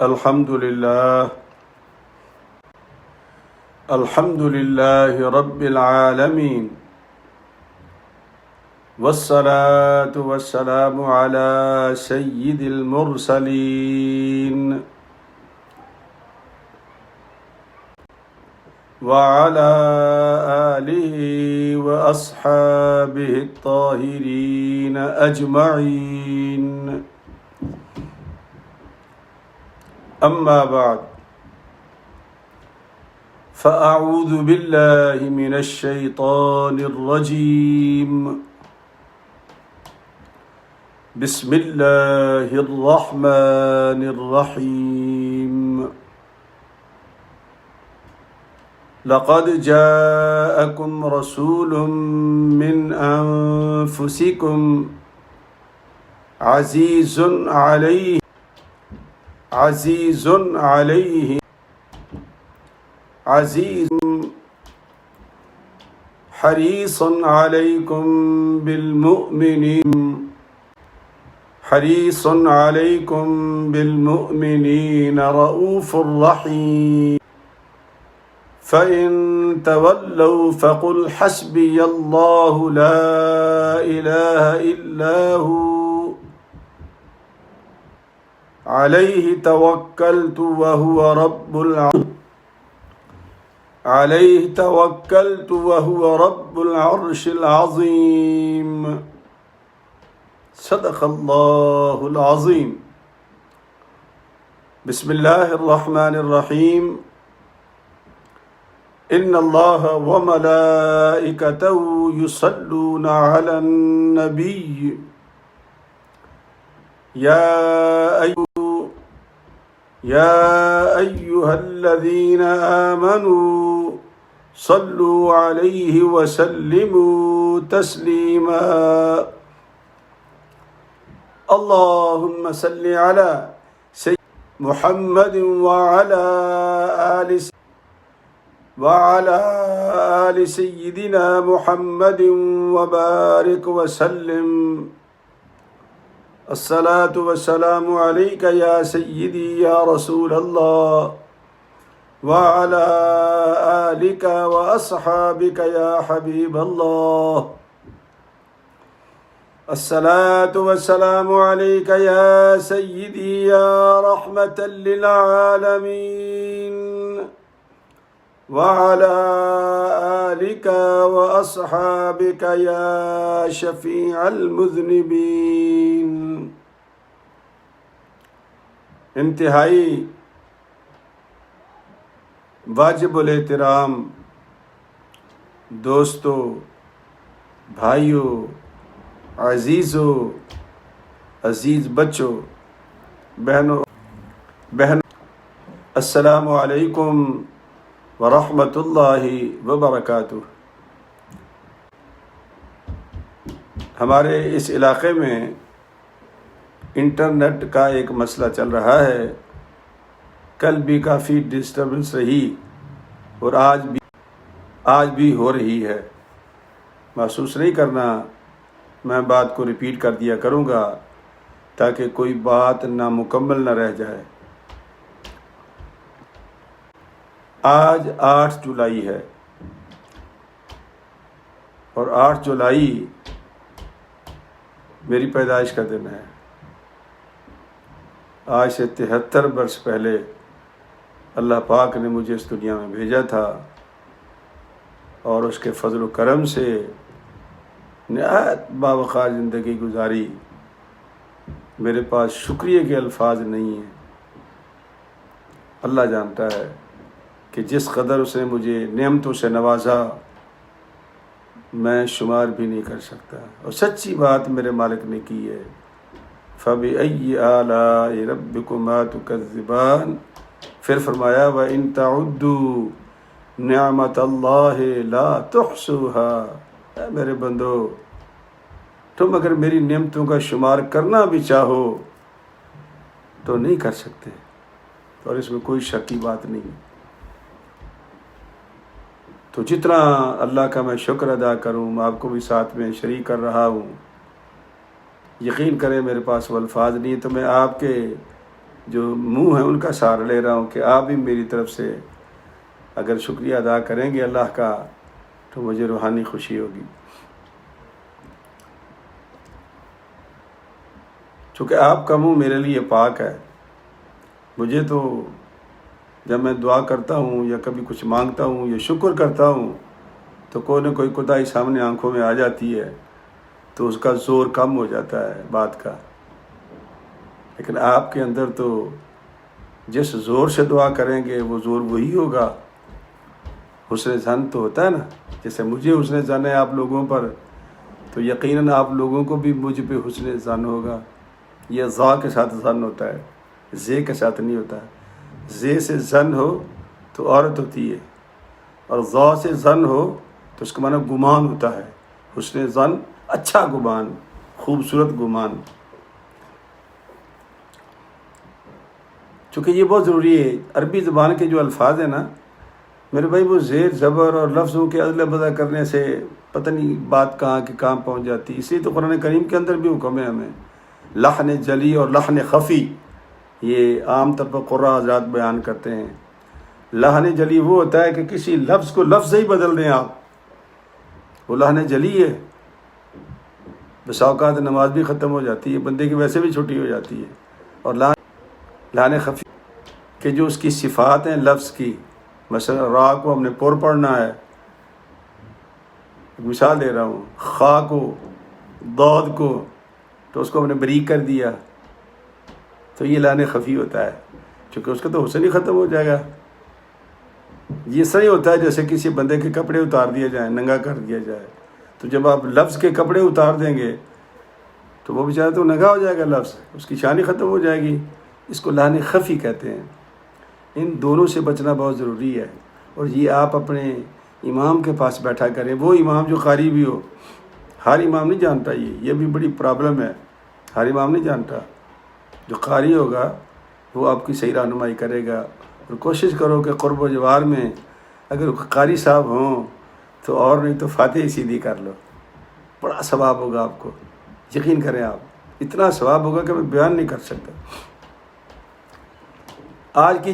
الحمد لله رب العالمين والصلاة والسلام على سيد المرسلين وعلى آله وأصحابه الطاهرين أجمعين. أما بعد، فأعوذ بالله من الشيطان الرجيم. بسم الله الرحمن الرحيم. لقد جاءكم رسول من أنفسكم عزيز حريص عليكم بالمؤمنين رؤوف رحيم. فإن تولوا فقل حسبي الله لا إله إلا هو عليه توكلت وهو رب العرش العظيم. صدق الله العظيم. بسم الله الرحمن الرحيم. إن الله وملائكته يصلون على النبي يا أيها الذين آمنوا صلوا عليه وسلموا تسليما. اللهم صل على سيدنا محمد وعلى آل سيدنا محمد وبارك وسلم. الصلاة والسلام عليك يا سيدي يا رسول الله وعلى آلك وأصحابك يا حبيب الله. الصلاة والسلام عليك يا سيدي يا رحمة للعالمين وعلى آلك وأصحابك يا شفيع المذنبين. انتہائی واجب الاحترام دوستو، بھائیوں، عزیزوں، عزیز بچوں، بہنوں، السلام علیکم ورحمۃ اللہ وبرکاتہ. ہمارے اس علاقے میں انٹرنیٹ کا ایک مسئلہ چل رہا ہے. کل بھی کافی ڈسٹربنس رہی اور آج بھی ہو رہی ہے. محسوس نہیں کرنا، میں بات کو ریپیٹ کر دیا کروں گا تاکہ کوئی بات نامکمل نہ رہ جائے. آج 8 جولائی ہے اور 8 جولائی میری پیدائش کا دن ہے. آج سے 73 برس پہلے اللہ پاک نے مجھے اس دنیا میں بھیجا تھا اور اس کے فضل و کرم سے نہایت باوقار زندگی گزاری. میرے پاس شکریہ کے الفاظ نہیں ہیں. اللہ جانتا ہے کہ جس قدر اس نے مجھے نعمتوں سے نوازا میں شمار بھی نہیں کر سکتا، اور سچی بات میرے مالک نے کی ہے. فَبِأَيِّ آلَاءِ رَبِّكُمَا تُكَذِّبَانِ. پھر فرمایا وَإِن تَعُدُّوا نِعْمَتَ اللَّهِ لَا تُحْصُوهَا. اے میرے بندو، تم اگر میری نعمتوں کا شمار کرنا بھی چاہو تو نہیں کر سکتے، اور اس میں کوئی شک کی بات نہیں. تو جتنا اللہ کا میں شکر ادا کروں، میں آپ کو بھی ساتھ میں شریک کر رہا ہوں. یقین کریں میرے پاس وہ الفاظ نہیں، تو میں آپ کے جو منہ ہیں ان کا سہارا لے رہا ہوں کہ آپ بھی میری طرف سے اگر شکریہ ادا کریں گے اللہ کا تو مجھے روحانی خوشی ہوگی. چونکہ آپ کا منہ میرے لیے پاک ہے. مجھے تو جب میں دعا کرتا ہوں یا کبھی کچھ مانگتا ہوں یا شکر کرتا ہوں تو کوئی نہ کوئی کوتاہی سامنے آنکھوں میں آ جاتی ہے تو اس کا زور کم ہو جاتا ہے بات کا. لیکن آپ کے اندر تو جس زور سے دعا کریں گے وہ زور وہی ہوگا. حسن ظن تو ہوتا ہے نا، جیسے مجھے حسن ظن ہے آپ لوگوں پر تو یقیناً آپ لوگوں کو بھی مجھ پہ حسن ظن ہوگا. یہ ذا کے ساتھ ظن ہوتا ہے، زے کے ساتھ نہیں ہوتا. زے سے ظن ہو تو عورت ہوتی ہے اور ذا سے ظن ہو تو اس کا معنی گمان ہوتا ہے. حسن ظن اچھا گمان، خوبصورت گمان. چونکہ یہ بہت ضروری ہے. عربی زبان کے جو الفاظ ہیں نا میرے بھائی، وہ زیر زبر اور لفظوں کے ادل بدل کرنے سے پتہ نہیں بات کہاں کی کہاں پہنچ جاتی. اس لیے تو قرآن کریم کے اندر بھی حکم ہے ہمیں لحن جلی اور لحن خفی. یہ عام طور پر قراء حضرات بیان کرتے ہیں. لحن جلی وہ ہوتا ہے کہ کسی لفظ کو لفظ ہی بدل دیں آپ، وہ لحن جلی ہے. بسا اوقات نماز بھی ختم ہو جاتی ہے، بندے کی ویسے بھی چھٹی ہو جاتی ہے. اور لحن خفی کہ جو اس کی صفات ہیں لفظ کی، مثلا را کو ہم نے پر پڑھنا ہے، مثال دے رہا ہوں، خا کو ضاد کو تو اس کو ہم نے بریک کر دیا تو یہ لحن خفی ہوتا ہے. چونکہ اس کا تو حسن ہی ختم ہو جائے گا. یہ صحیح ہوتا ہے جیسے کسی بندے کے کپڑے اتار دیے جائیں، ننگا کر دیا جائے. تو جب آپ لفظ کے کپڑے اتار دیں گے تو وہ بیچارہ تو ننگا ہو جائے گا، لفظ اس کی شان ہی ختم ہو جائے گی. اس کو لحن خفی کہتے ہیں. ان دونوں سے بچنا بہت ضروری ہے. اور یہ آپ اپنے امام کے پاس بیٹھا کریں، وہ امام جو قاری بھی ہو. ہر امام نہیں جانتا، یہ بھی بڑی پرابلم ہے. ہر امام نہیں جانتا. جو قاری ہوگا وہ آپ کی صحیح رہنمائی کرے گا. اور کوشش کرو کہ قرب و جوار میں اگر قاری صاحب ہوں تو اور نہیں تو فاتحہ سیدھی کر لو، بڑا ثواب ہوگا آپ کو. یقین کریں آپ، اتنا ثواب ہوگا کہ میں بیان نہیں کر سکتا. آج کی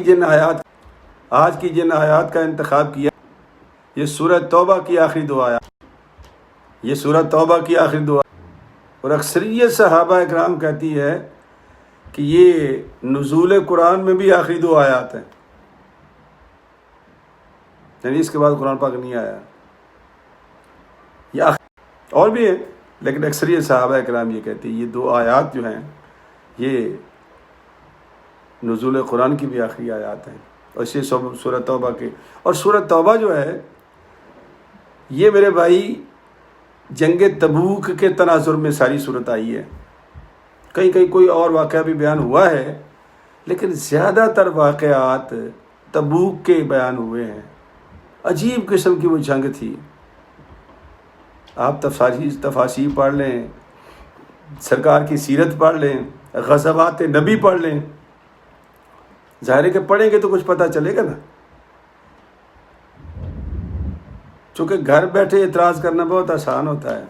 جن آیات کا انتخاب کیا، یہ سورہ توبہ کی آخری دو آیات، یہ سورہ توبہ کی آخری دو آیات. اور اکثریت صحابہ اکرام کہتی ہے کہ یہ نزول قرآن میں بھی آخری دو آیات ہیں، یعنی اس کے بعد قرآن پاک نہیں آیا. یہ اور بھی ہے لیکن اکثریت صحابہ اکرام یہ کہتی ہے یہ دو آیات جو ہیں یہ نزول قرآن کی بھی آخری آیات ہیں. اور اسی سورہ توبہ کے، اور سورہ توبہ جو ہے یہ میرے بھائی جنگ تبوک کے تناظر میں ساری صورت آئی ہے. کہیں کہیں کوئی اور واقعہ بھی بیان ہوا ہے لیکن زیادہ تر واقعات تبوک کے بیان ہوئے ہیں. عجیب قسم کی وہ جنگ تھی. آپ تفاسیر پڑھ لیں، سرکار کی سیرت پڑھ لیں، غزوات نبی پڑھ لیں. ظاہر ہے کہ پڑھیں گے تو کچھ پتہ چلے گا نا. چونکہ گھر بیٹھے اعتراض کرنا بہت آسان ہوتا ہے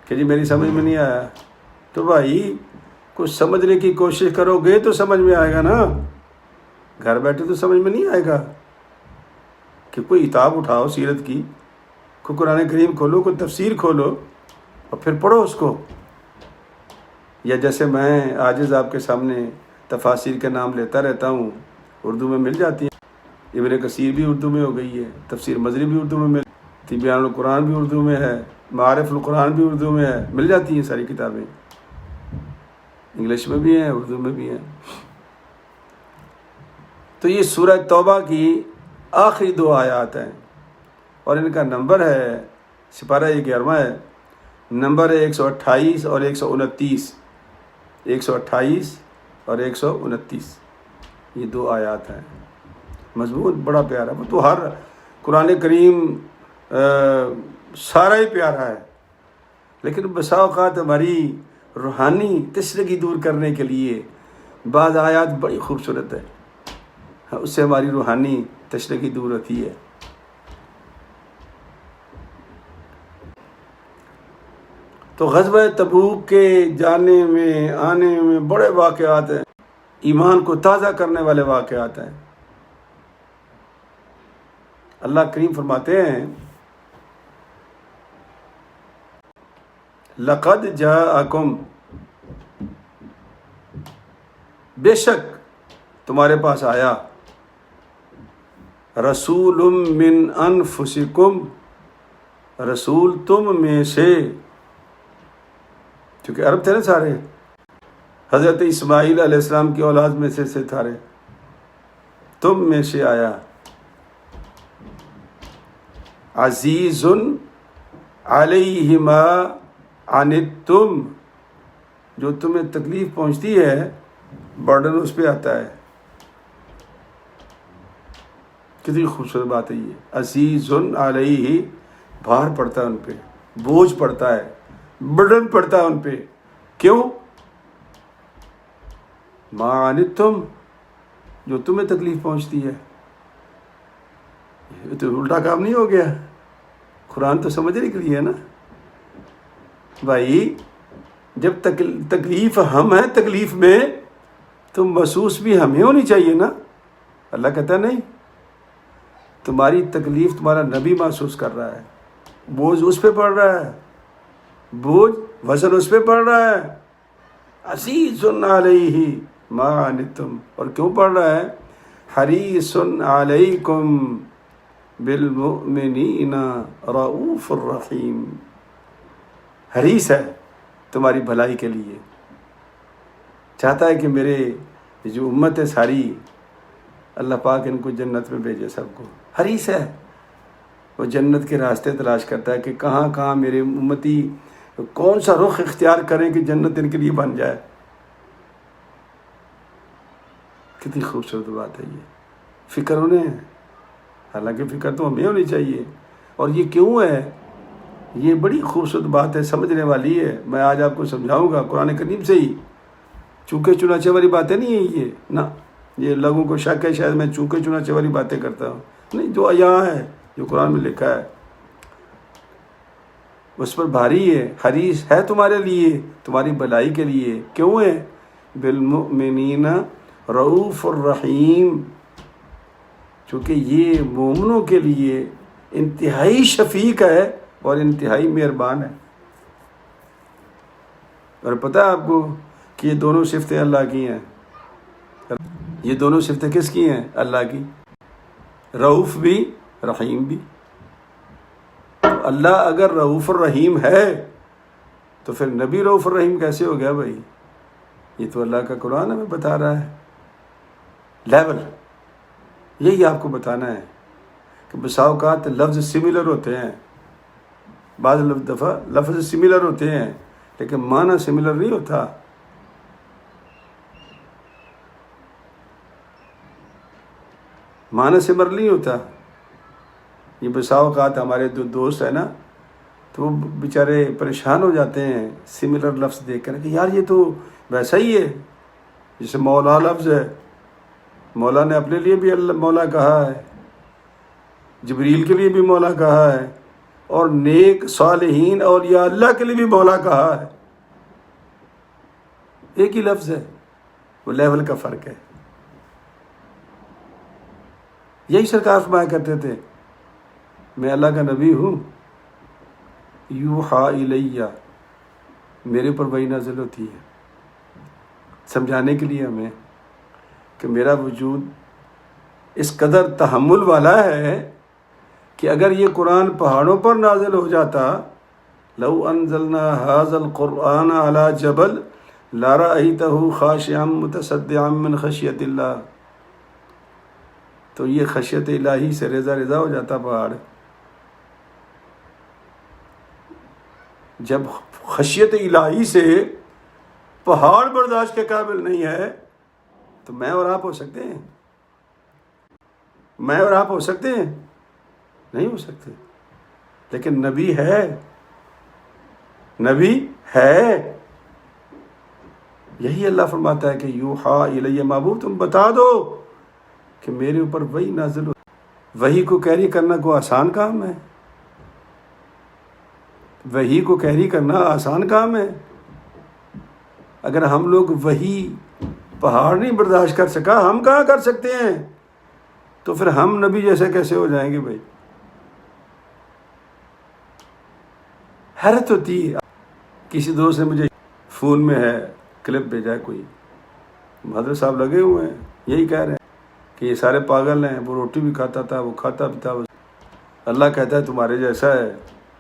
کہ جی میری سمجھ میں نہیں آیا. تو بھائی کچھ سمجھنے کی کوشش کرو گے تو سمجھ میں آئے گا نا. گھر بیٹھے تو سمجھ میں نہیں آئے گا. کہ کوئی کتاب اٹھاؤ سیرت کی، کوئی قرآن کریم کھولو، کوئی تفسیر کھولو اور پھر پڑھو اس کو. یا جیسے میں عاجز آپ کے سامنے تفاسیر کے نام لیتا رہتا ہوں، اردو میں مل جاتی ہیں. ابن کثیر بھی اردو میں ہو گئی ہے، تفسیر مظری بھی اردو میں تبیان القرآن بھی اردو میں ہے، معارف القرآن بھی اردو میں ہے. مل جاتی ہیں ساری کتابیں، انگلش میں بھی ہیں، اردو میں بھی ہیں. تو یہ سورہ توبہ کی آخری دو آیات ہیں اور ان کا نمبر ہے سپارہ 11 ہے. نمبر ہے 128 اور 129. 128 اور 129 یہ دو آیات ہیں. مضمون بڑا پیارا. وہ تو ہر قرآن کریم سارا ہی پیارا ہے لیکن بسا اوقات ہماری روحانی تشنگی دور کرنے کے لیے بعض آیات بڑی خوبصورت ہے، اس سے ہماری روحانی تشنگی دور ہوتی ہے. تو غزوہ تبوک کے جانے میں آنے میں بڑے واقعات ہیں، ایمان کو تازہ کرنے والے واقعات ہیں۔ اللہ کریم فرماتے ہیں لقد جاءکم، بے شک تمہارے پاس آیا، رسول من انفسکم، رسول تم میں سے، کیونکہ عرب تھے نا سارے، حضرت اسماعیل علیہ السلام کی اولاد میں سے سارے، تم میں سے آیا، عزیز علیہ ما عنتم، جو تمہیں تکلیف پہنچتی ہے برڈن اس پہ آتا ہے۔ کتنی خوبصورت بات ہے یہ، عزیز علیہ، بھار پڑتا ہے ان پہ، بوجھ پڑتا ہے، برڈن پڑتا ہے ان پہ، کیوں؟ ما عنتم، جو تمہیں تکلیف پہنچتی ہے۔ یہ تو الٹا کام نہیں ہو گیا؟ قرآن تو سمجھنے کے لیے ہے نا بھائی، جب تکلیف ہم ہیں تکلیف میں، تو محسوس بھی ہمیں ہونی چاہیے نا۔ اللہ کہتا نہیں، تمہاری تکلیف تمہارا نبی محسوس کر رہا ہے، بوجھ اس پہ پڑ رہا ہے، بوجھ وزن اس پہ پڑ رہا ہے، عزیز علیہ ما عنتم، اور کیوں پڑ رہا ہے؟ حریص علیکم بالمؤمنین رؤوف الرحیم، حریص ہے تمہاری بھلائی کے لیے، چاہتا ہے کہ میرے جو امت ہے ساری، اللہ پاک ان کو جنت میں بھیجے، سب کو حریص ہے، وہ جنت کے راستے تلاش کرتا ہے کہ کہاں کہاں میرے امتی کون سا رخ اختیار کریں کہ جنت ان کے لیے بن جائے۔ کتنی خوبصورت بات ہے یہ، فکر انہیں ہے، حالانکہ فکر تو ہمیں ہونی چاہیے۔ اور یہ کیوں ہے؟ یہ بڑی خوبصورت بات ہے، سمجھنے والی ہے، میں آج آپ کو سمجھاؤں گا قرآن کریم سے ہی، چونکہ چنانچہ والی باتیں نہیں ہیں یہ، نہ یہ لوگوں کو شک ہے شاید میں چونکہ چنانچہ والی باتیں کرتا ہوں، نہیں، جو یہاں ہے، جو قرآن میں لکھا ہے اس پر بھاری ہے، حریص ہے تمہارے لیے، تمہاری بھلائی کے لیے، کیوں ہے؟ بالمؤمنین رؤوف الرحیم، چونکہ یہ مومنوں کے لیے انتہائی شفیق ہے اور انتہائی مہربان ہے۔ اور پتہ ہے آپ کو کہ یہ دونوں صفتیں اللہ کی ہیں، یہ دونوں صفتیں کس کی ہیں؟ اللہ کی، رؤوف بھی رحیم بھی۔ اللہ اگر رؤوف الرحیم ہے تو پھر نبی رؤوف الرحیم کیسے ہو گیا بھائی؟ یہ تو اللہ کا قرآن ہمیں بتا رہا ہے، لیول یہی آپ کو بتانا ہے کہ بسا اوقات لفظ سملر ہوتے ہیں، بعض دفعہ لفظ سملر ہوتے ہیں لیکن معنی سملر نہیں ہوتا۔ معنی سملر نہیں ہوتا۔ یہ بسا اوقات ہمارے دو دوست ہیں نا، تو وہ بیچارے پریشان ہو جاتے ہیں سملر لفظ دیکھ کر کہ یار یہ تو ویسا ہی ہے، جیسے مولا لفظ ہے، مولا نے اپنے لیے بھی اللہ مولا کہا ہے، جبریل کے لیے بھی مولا کہا ہے، اور نیک صالحین اولیاء اللہ کے لیے بھی مولا کہا ہے، ایک ہی لفظ ہے، وہ لیول کا فرق ہے۔ یہی سرکار فرمایا کرتے تھے میں اللہ کا نبی ہوں، یوحا الیہ، میرے پر وحی نازل ہوتی ہے سمجھانے کے لیے ہمیں کہ میرا وجود اس قدر تحمل والا ہے کہ اگر یہ قرآن پہاڑوں پر نازل ہو جاتا، لو انزلنا ھذا القرآن علی جبل لرأیتہ خاشعا متصدعا من خشیۃ اللہ، تو یہ خشیت الہی سے رضا رضا ہو جاتا پہاڑ۔ جب خشیت الہی سے پہاڑ برداشت کے قابل نہیں ہے تو میں اور آپ ہو سکتے ہیں؟ میں اور آپ ہو سکتے ہیں؟ نہیں ہو سکتے۔ لیکن نبی ہے، نبی ہے، یہی اللہ فرماتا ہے کہ یوحا الیہ، محبوب تم بتا دو کہ میرے اوپر وحی نازل ہو۔ وحی کو کیری کرنا کوئی آسان کام ہے؟ وحی کو کیری کرنا آسان کام ہے. اگر ہم لوگ وحی پہاڑ نہیں برداشت کر سکا، ہم کہاں کر سکتے ہیں؟ تو پھر ہم نبی جیسے کیسے ہو جائیں گے بھائی؟ حیرت ہوتی ہے. کسی دوست نے مجھے فون میں ہے کلپ بھیجا ہے، کوئی حضرت صاحب لگے ہوئے ہیں یہی کہہ رہے ہیں کہ یہ سارے پاگل ہیں، وہ روٹی بھی کھاتا تھا، وہ کھاتا بھی تھا، اللہ کہتا ہے تمہارے جیسا ہے،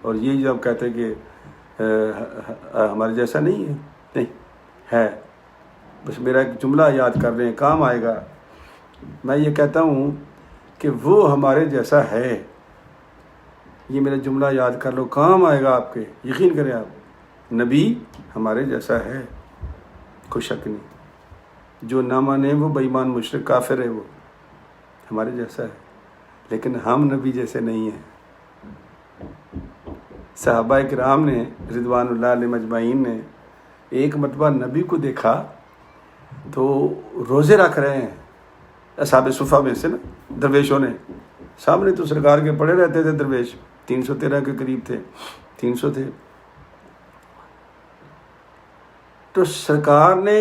اور یہ جب کہتے کہ ہمارے جیسا نہیں ہے. نہیں ہے، بس میرا ایک جملہ یاد کر رہے ہیں، کام آئے گا. میں یہ کہتا ہوں کہ وہ ہمارے جیسا ہے. یہ میرا جملہ یاد کر لو، کام آئے گا آپ کے، یقین کریں آپ. نبی ہمارے جیسا ہے، کوئی شک نہیں. جو نہ مانے وہ بے ایمان مشرک کافر ہے، وہ ہمارے جیسا ہے، لیکن ہم نبی جیسے نہیں ہیں. صحابہ کرام نے رضوان اللہ علیہ مجمعین نے ایک مرتبہ نبی کو دیکھا تو روزے رکھ رہے ہیں، اصحاب صفہ میں سے نا، درویشوں نے. سامنے تو سرکار کے پڑے رہتے تھے درویش، 313 کے قریب تھے، 300 تھے. تو سرکار نے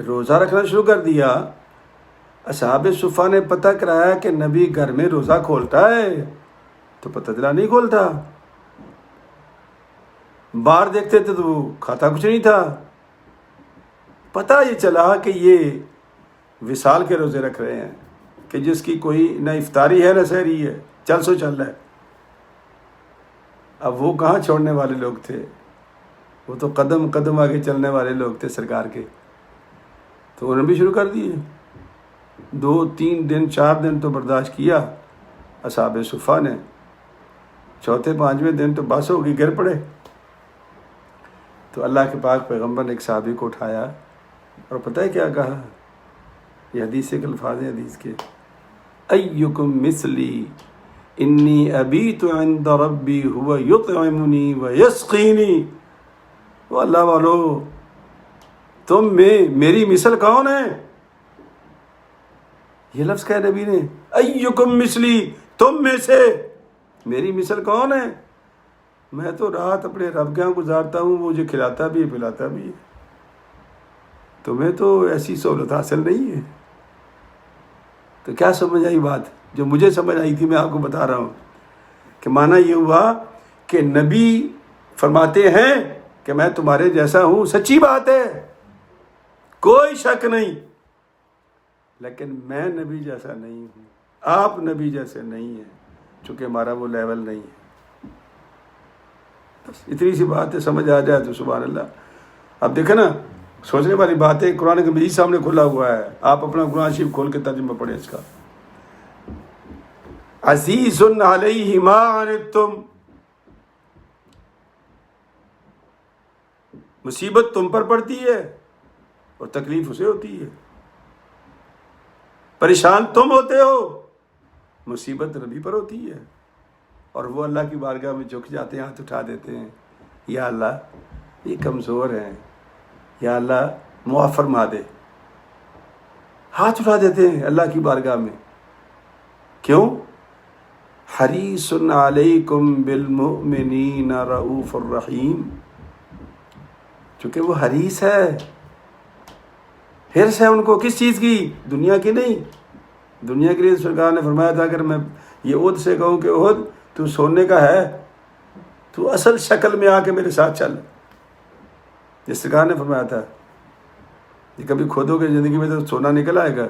روزہ رکھنا شروع کر دیا. اصحاب صفہ نے پتہ کرایا کہ نبی گھر میں روزہ کھولتا ہے، تو پتہ چلا نہیں کھولتا. باہر دیکھتے تھے تو وہ کھاتا کچھ نہیں تھا. پتہ یہ چلا کہ یہ وصال کے روزے رکھ رہے ہیں، کہ جس کی کوئی نہ افطاری ہے نہ سحری ہے، چل سو چل رہا ہے. اب وہ کہاں چھوڑنے والے لوگ تھے، وہ تو قدم قدم آگے چلنے والے لوگ تھے سرکار کے. تو انہوں نے بھی شروع کر دیے. 2 3 دن 4 دن تو برداشت کیا اصحاب صفہ نے. چوتھے 5ویں دن تو بس ہوگی، گر پڑے. تو اللہ کے پاک پیغمبر نے ایک صحابی کو اٹھایا اور پتہ ہے کیا کہا؟ یہ حدیث کے الفاظ ہیں حدیث کے، ایکم مثلی انی ابیت عند ربی هو یطعمنی ویسقینی. وہ اللہ والو، تم میں میری مثل کون ہے؟ یہ لفظ کہا نبی نے، ایکم مثلی، تم میں سے میری مثل کون ہے؟ میں تو رات اپنے رب کے ہاں گزارتا ہوں، وہ مجھے کھلاتا بھی ہے پلاتا بھی ہے. تمہیں تو ایسی سہولت حاصل نہیں ہے. تو کیا سمجھ آئی بات؟ جو مجھے سمجھ آئی تھی میں آپ کو بتا رہا ہوں، کہ معنی یہ ہوا کہ نبی فرماتے ہیں کہ میں تمہارے جیسا ہوں. سچی بات ہے، کوئی شک نہیں، لیکن میں نبی جیسا نہیں ہوں، آپ نبی جیسے نہیں ہیں، چونکہ ہمارا وہ لیول نہیں ہے. بس اتنی سی بات ہے، سمجھ آ جائے تو سبحان اللہ. اب دیکھیں نا، سوچنے والی بات ہے. قرآن کا مجید سامنے کھلا ہوا ہے، آپ اپنا قرآن شریف کھول کے ترجمہ پڑھیں اس کا. عزیز علیہ ما عنتم، مصیبت تم پر پڑتی ہے اور تکلیف اسے ہوتی ہے. پریشان تم ہوتے ہو، مصیبت نبی پر ہوتی ہے. اور وہ اللہ کی بارگاہ میں جھک جاتے ہیں، ہاتھ اٹھا دیتے ہیں، یا اللہ یہ کمزور ہیں، یا اللہ معاف فرما دے. ہاتھ اٹھا دیتے ہیں اللہ کی بارگاہ میں. کیوں؟ حریص علیکم بالمؤمنین رؤوف الرحیم. چونکہ وہ حریص ہے، حرص ہے ان کو. کس چیز کی؟ دنیا کی نہیں. دنیا کے لیے سرکار نے فرمایا تھا اگر میں یہ عہد سے کہوں کہ عہد تو سونے کا ہے، تو اصل شکل میں آ کے میرے ساتھ چل. جس سرکار نے فرمایا تھا یہ کبھی کھودو گے زندگی میں تو سونا نکل آئے گا.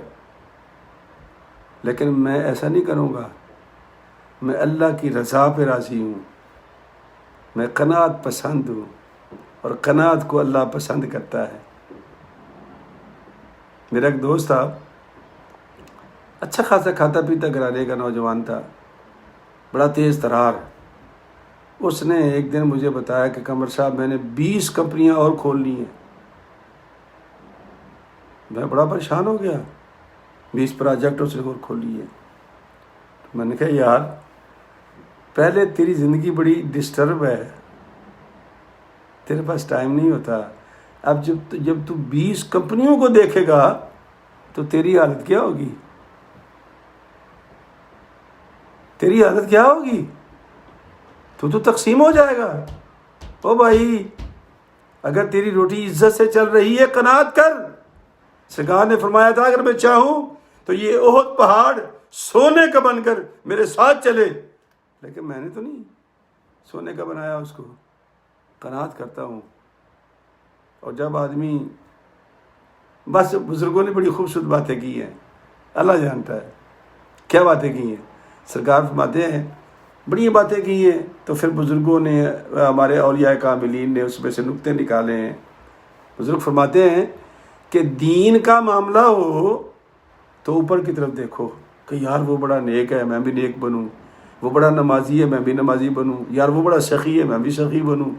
لیکن میں ایسا نہیں کروں گا. میں اللہ کی رضا پہ راضی ہوں، میں قناعت پسند ہوں، اور قناعت کو اللہ پسند کرتا ہے. میرا ایک دوست تھا، اچھا خاصا کھاتا پیتا گھرانے کا نوجوان تھا، بڑا تیز ترار. اس نے ایک دن مجھے بتایا کہ قمر صاحب میں نے 20 کمپنیاں اور کھول لی ہیں. میں بڑا پریشان ہو گیا. 20 پروجیکٹ اس نے اور کھول لیے. میں نے کہا یار پہلے تیری زندگی بڑی ڈسٹرب ہے، تیرے پاس ٹائم نہیں ہوتا. اب جب تو 20 کمپنیوں کو دیکھے گا تو تیری حالت کیا ہوگی؟ تیری حالت کیا ہوگی؟ تو تقسیم ہو جائے گا. او بھائی اگر تیری روٹی عزت سے چل رہی ہے قناعت کر. سرکار نے فرمایا تھا اگر میں چاہوں تو یہ احد پہاڑ سونے کا بن کر میرے ساتھ چلے، لیکن میں نے تو نہیں سونے کا بنایا اس کو. قناعت کرتا ہوں. اور جب آدمی بس بزرگوں نے بڑی خوبصورت باتیں کی ہیں، اللہ جانتا ہے کیا باتیں کی ہیں. سرکار فرماتے ہیں بڑی باتیں کی ہیں، تو پھر بزرگوں نے ہمارے اولیاء کاملین نے اس میں سے نکتے نکالے ہیں. بزرگ فرماتے ہیں کہ دین کا معاملہ ہو تو اوپر کی طرف دیکھو کہ یار وہ بڑا نیک ہے میں بھی نیک بنوں، وہ بڑا نمازی ہے میں بھی نمازی بنوں، یار وہ بڑا سخی ہے میں بھی سخی بنوں.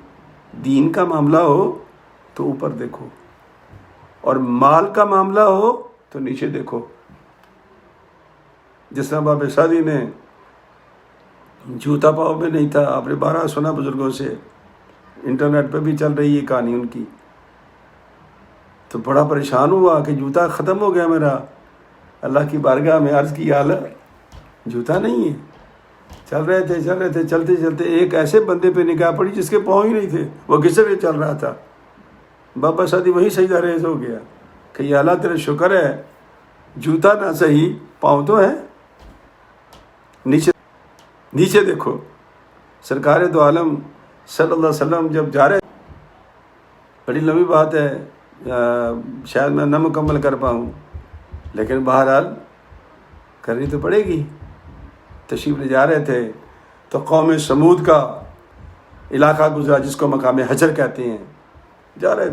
دین کا معاملہ ہو تو اوپر دیکھو، اور مال کا معاملہ ہو تو نیچے دیکھو. جس طرح باب سعدی نے جوتا پاؤں میں نہیں تھا، آپ نے بارہ سنا بزرگوں سے، انٹرنیٹ پہ بھی چل رہی ہے کہانی ان کی، تو بڑا پریشان ہوا کہ جوتا ختم ہو گیا میرا. اللہ کی بارگاہ میں عرض کی حالت جوتا نہیں ہے. چل رہے تھے چلتے چلتے ایک ایسے بندے پہ نگاہ پڑی جس کے پاؤں ہی نہیں تھے، وہ گھسر کے چل رہا تھا. بابا سعدی وہی سجدہ ریز ہو گیا کہ یا اللہ تیرا شکر ہے جوتا نہ صحیح پاؤں تو ہے. نیچے دیکھو. سرکار دو عالم صلی اللہ علیہ وسلم جب جا رہے، بڑی لمبی بات ہے شاید میں نہ مکمل کر پاؤں، لیکن بہرحال کرنی تو پڑے گی. تشریف لے جا رہے تھے تو قوم سمود کا علاقہ گزرا جس کو مقام حجر کہتے ہیں. جا رہے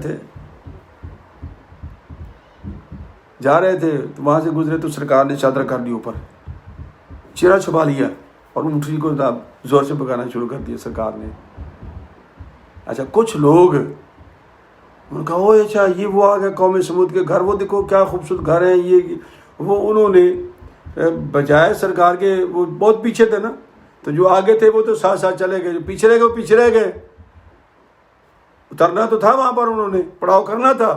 تھے تو وہاں سے گزرے تو سرکار نے چادر کر دی اوپر، چہرہ چھپا لیا اور اونٹنی کو زور سے بگانا شروع کر دیا سرکار نے. اچھا کچھ لوگ ان کا او اچھا یہ وہ آ گیا قوم سمود کے گھر، وہ دیکھو کیا خوبصورت گھر ہیں یہ وہ. انہوں نے بجائے سرکار کے، وہ بہت پیچھے تھے نا، تو جو آگے تھے وہ تو ساتھ ساتھ چلے گئے، جو پیچھے رہ گئے وہ پیچھے رہ گئے. اترنا تو تھا وہاں پر، انہوں نے پڑاؤ کرنا تھا،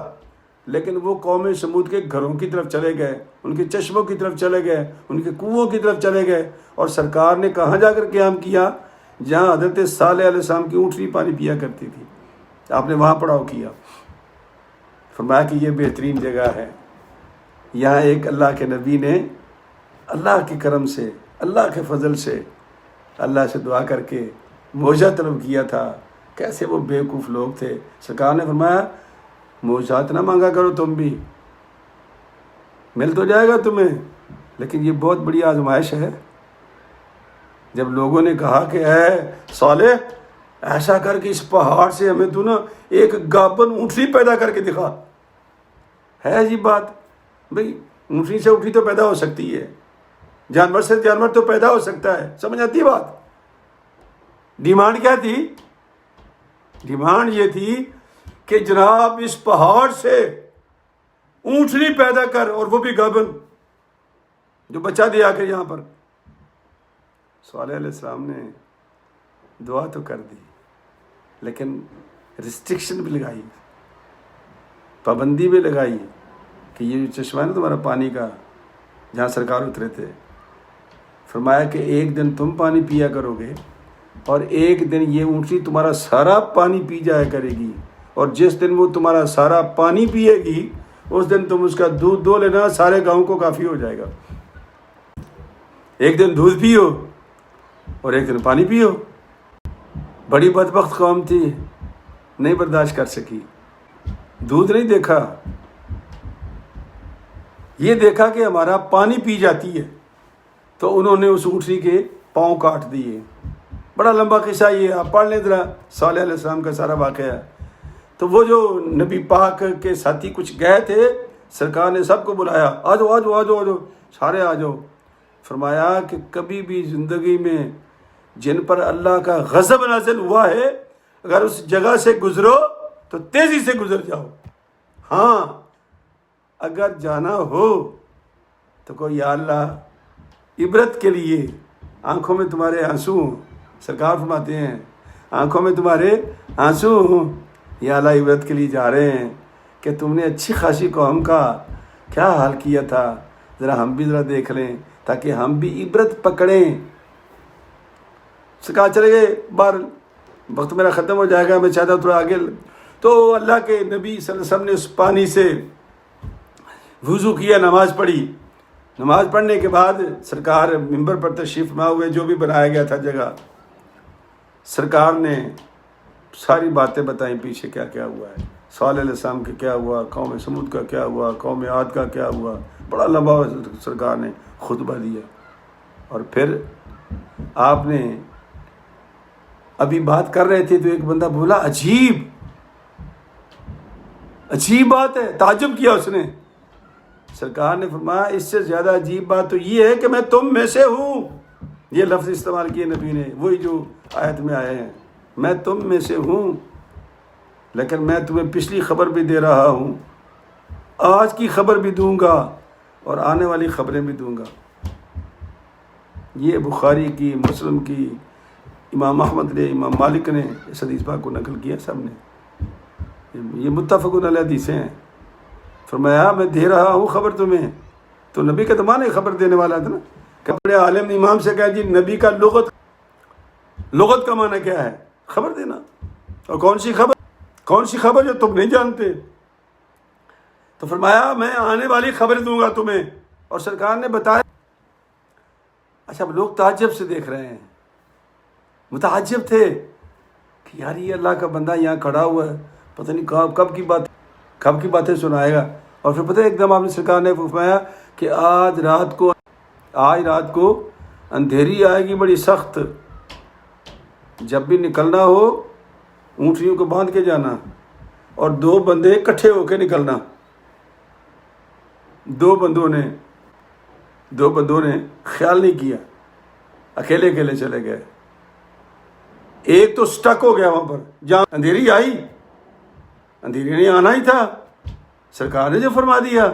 لیکن وہ قوم سمود کے گھروں کی طرف چلے گئے، ان کے چشموں کی طرف چلے گئے، ان کے کنووں کی طرف چلے گئے. اور سرکار نے کہاں جا کر قیام کیا؟ جہاں حضرت صالح علیہ السلام کی اونٹنی پانی پیا کرتی تھی، آپ نے وہاں پڑاؤ کیا. فرمایا کہ یہ بہترین جگہ ہے. یہاں ایک اللہ کے نبی نے اللہ کے کرم سے، اللہ کے فضل سے اللہ سے دعا کر کے معجزہ طلب کیا تھا. کیسے وہ بیوقوف لوگ تھے. سرکار نے فرمایا معجزات نہ مانگا کرو تم بھی، مل تو جائے گا تمہیں، لیکن یہ بہت بڑی آزمائش ہے. جب لوگوں نے کہا کہ اے صالح ایسا کر کے اس پہاڑ سے ہمیں تو نا ایک گابن اونٹنی پیدا کر کے دکھا. ہے عجیب بات بھئی، اونٹنی سے اونٹنی تو پیدا ہو سکتی ہے، جانور سے جانور تو پیدا ہو سکتا ہے، سمجھ آتی ہے بات. ڈیمانڈ کیا تھی؟ ڈیمانڈ یہ تھی کہ جناب اس پہاڑ سے اونٹنی پیدا کر، اور وہ بھی گابن، جو بچہ دیا کر یہاں پر. صالح علیہ السلام نے دعا تو کر دی، لیکن ریسٹرکشن بھی لگائی، پابندی بھی لگائی کہ یہ جو چشمہ ہے نا تمہارا پانی کا، جہاں سرکار اترے تھے، فرمایا کہ ایک دن تم پانی پیا کرو گے اور ایک دن یہ اونٹنی تمہارا سارا پانی پی جایا کرے گی، اور جس دن وہ تمہارا سارا پانی پیے گی اس دن تم اس کا دودھ دو لینا، سارے گاؤں کو کافی ہو جائے گا. ایک دن دودھ پیو اور ایک دن پانی پیو. بڑی بدبخت قوم تھی، نہیں برداشت کر سکی. دودھ نہیں دیکھا، یہ دیکھا کہ ہمارا پانی پی جاتی ہے، تو انہوں نے اس اونٹنی کے پاؤں کاٹ دیے. بڑا لمبا قصہ یہ، آپ پڑھ لیں ذرا صالح علیہ السلام کا سارا واقعہ. تو وہ جو نبی پاک کے ساتھی کچھ گئے تھے، سرکار نے سب کو بلایا، آ جاؤ آ جاؤ آ جاؤ آ جاؤ، سارے آ جاؤ. فرمایا کہ کبھی بھی زندگی میں جن پر اللہ کا غضب نازل ہوا ہے، اگر اس جگہ سے گزرو تو تیزی سے گزر جاؤ. ہاں اگر جانا ہو تو کوئی یا اللہ عبرت کے لیے آنکھوں میں تمہارے آنسو ہوں. سرکار فرماتے ہیں آنکھوں میں تمہارے آنسو ہوں، یا اللہ عبرت کے لیے جا رہے ہیں کہ تم نے اچھی خاصی قوم کا کیا حال کیا تھا، ذرا ہم بھی ذرا دیکھ لیں تاکہ ہم بھی عبرت پکڑیں. سرکار چلے گئے باہر وقت میرا ختم ہو جائے گا، میں چاہتا ہوں تھوڑا آگے. تو اللہ کے نبی صلی اللہ علیہ وسلم نے اس پانی سے وضو کیا، نماز پڑھی. نماز پڑھنے کے بعد سرکار ممبر پر تشریف فرما ہوئے، جو بھی بنایا گیا تھا جگہ، سرکار نے ساری باتیں بتائیں پیچھے کیا کیا ہوا ہے. صالح علیہ السلام کا کیا ہوا، قوم سمود کا کیا ہوا، قوم عاد کا کیا ہوا. بڑا لمبا سرکار نے خطبہ دیا. اور پھر آپ نے ابھی بات کر رہے تھے تو ایک بندہ بولا عجیب بات ہے، تعجب کیا اس نے. سرکار نے فرمایا اس سے زیادہ عجیب بات تو یہ ہے کہ میں تم میں سے ہوں. یہ لفظ استعمال کیے نبی نے، وہی جو آیت میں آئے ہیں، میں تم میں سے ہوں، لیکن میں تمہیں پچھلی خبر بھی دے رہا ہوں، آج کی خبر بھی دوں گا اور آنے والی خبریں بھی دوں گا. یہ بخاری کی، مسلم کی، امام احمد نے، امام مالک نے اس حدیث پاک کو نقل کیا. سب نے یہ متفق علیہ حدیثیں ہیں. فرمایا میں دے رہا ہوں خبر تمہیں. تو نبی کا زمانہ خبر دینے والا تھا نا. کپڑے عالم نے امام سے کہا جی نبی کا لغت کا معنی کیا ہے؟ خبر دینا. اور کون سی خبر جو تم نہیں جانتے؟ تو فرمایا میں آنے والی خبر دوں گا تمہیں. اور سرکار نے بتایا. اچھا اب لوگ تعجب سے دیکھ رہے ہیں، متعجب تھے کہ یار یہ اللہ کا بندہ یہاں کھڑا ہوا ہے، پتہ نہیں کب کی باتیں سنائے گا. اور پھر پتہ ہے ایک دم آپ نے سرکار نے فرمایا کہ آج رات کو اندھیری آئے گی بڑی سخت. جب بھی نکلنا ہو اونٹنیوں کو باندھ کے جانا، اور 2 بندے اکٹھے ہو کے نکلنا. 2 بندوں نے خیال نہیں کیا، اکیلے چلے گئے. ایک تو سٹک ہو گیا وہاں پر جہاں اندھیری آئی. اندھیری نہیں آنا ہی تھا، سرکار نے جو فرما دیا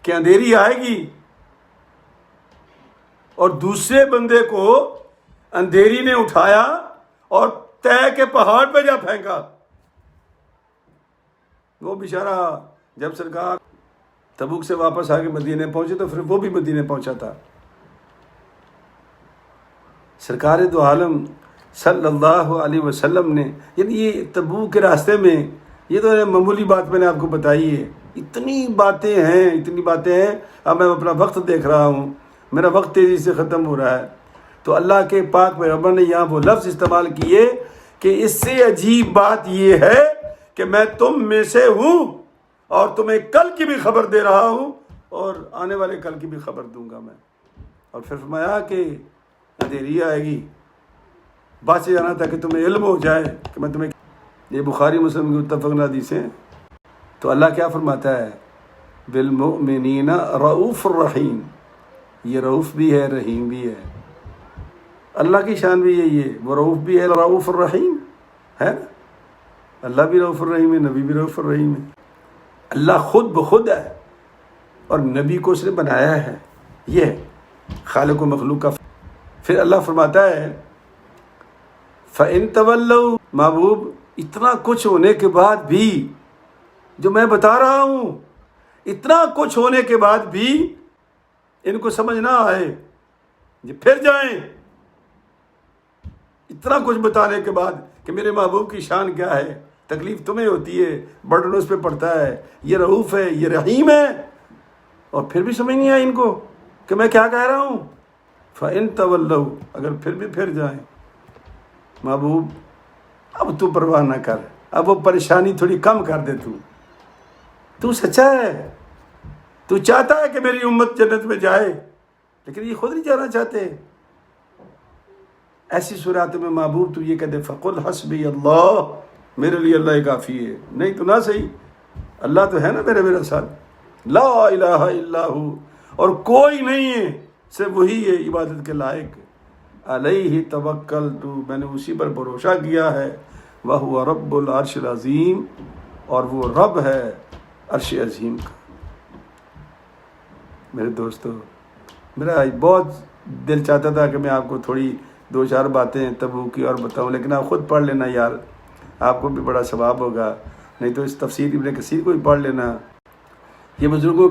کہ اندھیری آئے گی. اور دوسرے بندے کو اندھیری نے اٹھایا اور طے کے پہاڑ پہ جا پھینکا. وہ بیچارہ جب سرکار تبوک سے واپس آ کے مدینے پہنچے تو پھر وہ بھی مدینے پہنچا تھا. سرکار دو عالم صلی اللہ علیہ وسلم نے، یعنی یہ تبوک کے راستے میں، یہ تو معمولی بات میں نے آپ کو بتائی ہے، اتنی باتیں ہیں. اب میں اپنا وقت دیکھ رہا ہوں، میرا وقت تیزی سے ختم ہو رہا ہے. تو اللہ کے پاک پیغمبر نے یہاں وہ لفظ استعمال کیے کہ اس سے عجیب بات یہ ہے کہ میں تم میں سے ہوں اور تمہیں کل کی بھی خبر دے رہا ہوں اور آنے والے کل کی بھی خبر دوں گا میں. اور پھر فرمایا کہ اندھیری آئے گی، بات سے جانا تھا کہ تمہیں علم ہو جائے کہ میں تمہیں. یہ بخاری مسلم کی متفق حدیثیں ہیں. تو اللہ کیا فرماتا ہے؟ بالمؤمنین رؤوف الرحیم. یہ رؤوف بھی ہے، رحیم بھی ہے. اللہ کی شان بھی یہی ہے، وہ رؤوف بھی ہے، رؤوف الرحیم ہے نا. اللہ بھی رؤوف الرحیم ہے، نبی بھی رؤوف الرحیم ہے. اللہ خود بخود ہے اور نبی کو اس نے بنایا ہے. یہ خالق و مخلوق کا. پھر اللہ فرماتا ہے فَإِن تَوَلَّوْا. محبوب اتنا کچھ ہونے کے بعد بھی جو میں بتا رہا ہوں، اتنا کچھ ہونے کے بعد بھی ان کو سمجھ نہ آئے، یہ پھر جائیں. اتنا کچھ بتانے کے بعد کہ میرے محبوب کی شان کیا ہے، تکلیف تمہیں ہوتی ہے، برڈن اس پہ پڑتا ہے، یہ رؤوف ہے، یہ رحیم ہے، اور پھر بھی سمجھ نہیں آئی ان کو کہ میں کیا کہہ رہا ہوں. فَإِن تَوَلَّوْا. اگر پھر بھی پھر جائیں، محبوب اب تو پرواہ نہ کر، اب وہ پریشانی تھوڑی کم کر دے. تو سچا ہے، تو چاہتا ہے کہ میری امت جنت میں جائے، لیکن یہ خود نہیں جانا چاہتے. ایسی صورت میں محبوب تو یہ کہتے فَقُلْ حَسْبِيَ اللَّهُ. میرے لیے اللہ ہی کافی ہے. نہیں تو نہ صحیح، اللہ تو ہے نا میرے ساتھ. لا الہ الا ہو، اور کوئی نہیں ہے صرف وہی ہے عبادت کے لائق. علیہ توکلت. میں نے اسی پر بھروسہ کیا ہے. وَهُوَ رَبُّ الْعَرْشِ الْعَظِيمِ. اور وہ رب ہے عرش عظیم کا. میرے دوستو، میرا بہت دل چاہتا تھا کہ میں آپ کو تھوڑی 2-4 باتیں تبوک کی اور بتاؤں، لیکن آپ خود پڑھ لینا یار، آپ کو بھی بڑا ثواب ہوگا. نہیں تو اس تفسیر ابن کثیر کو بھی پڑھ لینا. یہ بزرگوں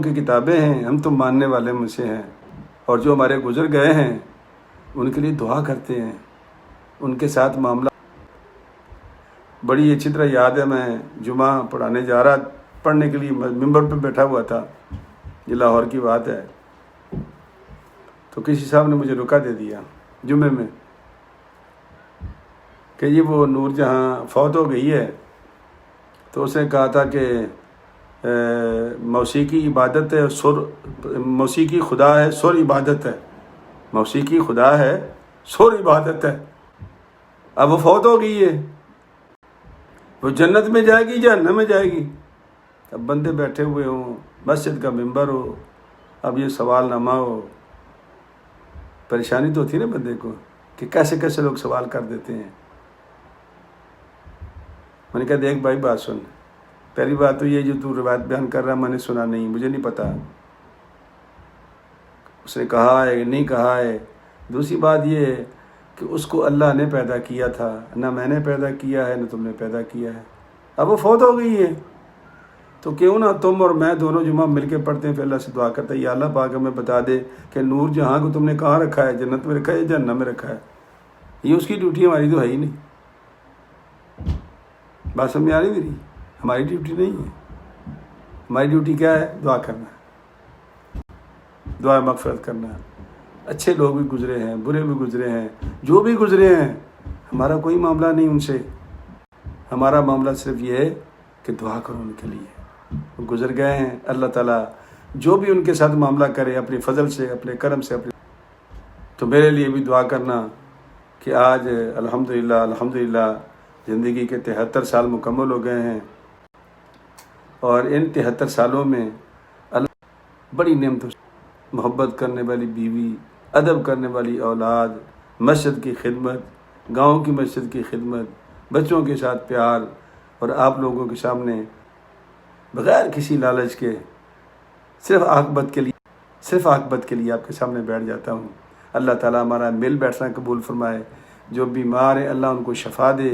کی کتابیں ہیں. ہم تو ماننے والے مجھ سے ہیں، اور جو ہمارے گزر گئے ہیں ان کے لیے دعا کرتے ہیں ان کے ساتھ معاملہ بڑی اچھی طرح یاد ہے. میں جمعہ پڑھانے جا رہا پڑھنے کے لیے ممبر پہ بیٹھا ہوا تھا، یہ لاہور کی بات ہے. تو کسی صاحب نے مجھے رکا دے دیا جمعے میں کہ یہ وہ نور جہاں فوت ہو گئی ہے. تو اس نے کہا تھا کہ موسیقی عبادت ہے، موسیقی خدا ہے، سر عبادت ہے. موسیقی خدا ہے، سر عبادت ہے. اب وہ فوت ہو گئی ہے، وہ جنت میں جائے گی جہنم میں جائے گی. اب بندے بیٹھے ہوئے ہوں، مسجد کا ممبر ہو، اب یہ سوال نامہ ہو. پریشانی تو ہوتی ہے نا بندے کو کہ کیسے کیسے لوگ سوال کر دیتے ہیں. میں نے کہا دیکھ بھائی بات سن، پہلی بات تو یہ جو تو روایت بیان کر رہا میں نے سنا نہیں، مجھے نہیں پتا اس نے کہا ہے نہیں کہا ہے. دوسری بات یہ ہے کہ اس کو اللہ نے پیدا کیا تھا، نہ میں نے پیدا کیا ہے نہ تم نے پیدا کیا ہے. اب وہ فوت ہو گئی ہے تو کیوں نہ تم اور میں دونوں جمعہ مل کے پڑھتے ہیں، پھر اللہ سے دعا کرتے ہیں یا اللہ پاک ہمیں بتا دے کہ نور جہاں کو تم نے کہاں رکھا ہے، جنت میں رکھا ہے یا جہنم میں رکھا ہے. یہ اس کی ڈیوٹی، ہماری تو ہے ہی نہیں. بات سمجھ آ رہی میری؟ ہماری ڈیوٹی نہیں ہے. ہماری ڈیوٹی کیا ہے؟ دعا کرنا، دعا مغفرت کرنا. اچھے لوگ بھی گزرے ہیں، برے بھی گزرے ہیں، جو بھی گزرے ہیں ہمارا کوئی معاملہ نہیں ان سے. ہمارا معاملہ صرف یہ ہے کہ دعا کرو ان کے لیے. وہ گزر گئے ہیں، اللہ تعالیٰ جو بھی ان کے ساتھ معاملہ کرے اپنے فضل سے، اپنے کرم سے. تو میرے لیے بھی دعا کرنا کہ آج الحمدللہ زندگی کے 73 سال مکمل ہو گئے ہیں، اور ان 73 سالوں میں اللہ بڑی نعمتوں سے محبت کرنے والی بیوی، ادب کرنے والی اولاد، مسجد کی خدمت، گاؤں کی مسجد کی خدمت، بچوں کے ساتھ پیار، اور آپ لوگوں کے سامنے بغیر کسی لالچ کے صرف عاقبت کے لیے آپ کے سامنے بیٹھ جاتا ہوں. اللہ تعالیٰ ہمارا مل بیٹھنا قبول فرمائے. جو بیمار ہیں اللہ ان کو شفا دے،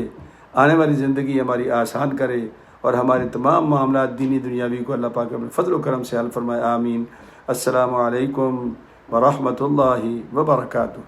آنے والی زندگی ہماری آسان کرے، اور ہمارے تمام معاملات دینی دنیاوی کو اللہ پاک اپنے فضل و کرم سے حل فرمائے. آمین. السلام علیکم ورحمۃ اللہ وبرکاتہ.